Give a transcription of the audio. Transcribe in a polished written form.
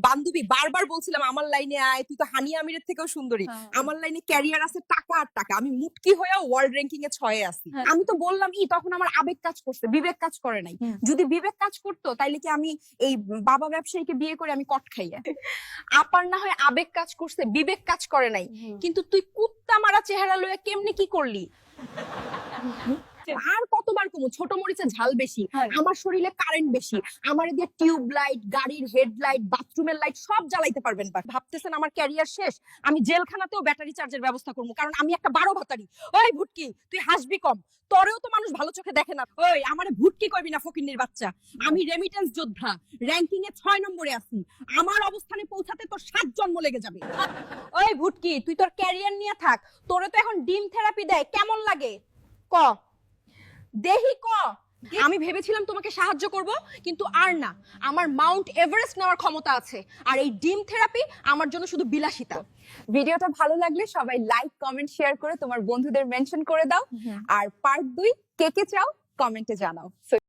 বান্ধবী বারবার বলছিলাম আমার লাইনে আয়, তুই তো হানিয়া আমিরের থেকেও সুন্দরী। আমার লাইনে ক্যারিয়ার আছে টাকা আর টাকা, আমি মুটকি হয়ে ওয়ার্ল্ড র্যাঙ্কিং এ 6 এ আছি। আমি তো বললাম তখন আমার আবেগ কাজ করছে, বিবেক কাজ করে নাই। যদি বিবেক কাজ করতো তাইলে কি আমি এই বাবা ব্যবসায়ীকে বিয়ে করে আমি কট খাইয়া? আপার না হয় আবেগ কাজ করছে, বিবেক কাজ করে নাই। কিন্তু তুই কুত্তা মারা চেহারা লইয়া কেমনে কি করলি? আর কতবার কমু, ছোট মরিচের ঝাল বেশি, আমার শরীরে কারেন্ট বেশি, আমার দিয়ে টিউব লাইট, গাড়ির হেডলাইট, বাথরুমের লাইট সব জ্বালাইতে পারবেন। ভাবতেছেন আমার ক্যারিয়ার শেষ? আমি জেলখানাতেও ব্যাটারি চার্জের ব্যবস্থা করবো, কারণ আমি একটা 12 ভাতারি। ওই ভুটকি, তুই হাসবি কম, তোরেও তো মানুষ ভালো চোখে দেখে না। ওই আমারে ভুটকি কইবি না, ফকিন্নির বাচ্চা। আমি রেমিটেন্স যোদ্ধা, র‍্যাঙ্কিং এ 6 নম্বরে আছি। আমার অবস্থানে পৌঁছাতে তোর 7 জন্ম লেগে যাবে। ওই ভুটকি, তুই তোর ক্যারিয়ার নিয়ে থাক, তোরে তো এখন ডিম থেরাপি দেয়, কেমন লাগে ক? দেহি ক। আমি ভেবেছিলাম তোমাকে সাহায্য করব, কিন্তু আর না, আমার মাউন্ট এভারেস্ট নেওয়ার ক্ষমতা আছে, আর এই ডিম থেরাপি আমার জন্য শুধু বিলাসিতা। ভিডিওটা ভালো লাগলে সবাই লাইক, কমেন্ট, শেয়ার করে তোমার বন্ধুদের মেনশন করে দাও। আর পার্ট 2 কে কে চাও কমেন্টে জানাও।